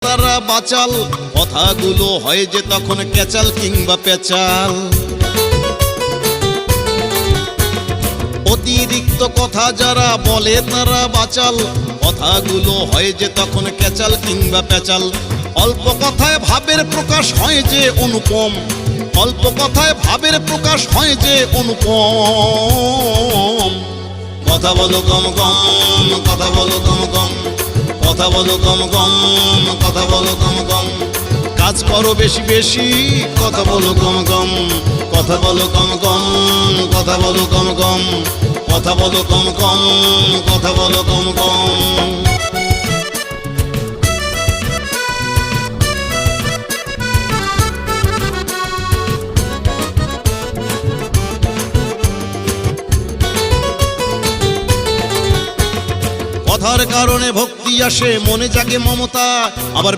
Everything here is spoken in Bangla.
তারা বাচাল, কথাগুলো হয় যে তখন ক্যাচাল কিংবা পেঁচাল। অতিরিক্ত কথা যারা বলে তারা বাচাল, কথাগুলো হয় যে তখন ক্যাচাল কিংবা পেঁচাল। অল্প কথায় ভাবের প্রকাশ হয় যে অনুপম, অল্প কথায় ভাবের প্রকাশ হয় যে অনুপম। কথা বলো কম কম, কথা বলো কম কম, কথা বলো কম কম, কথা বলো কম কম। কাজ করো বেশি বেশি, কথা বলো কম কম, কথা বলো কম কম, কথা বলো কম কম, কথা বলো কম কম, কথা বলো কম কম। কথার কারণে ভক্তি আসে, মনে জাগে মমতা, আবার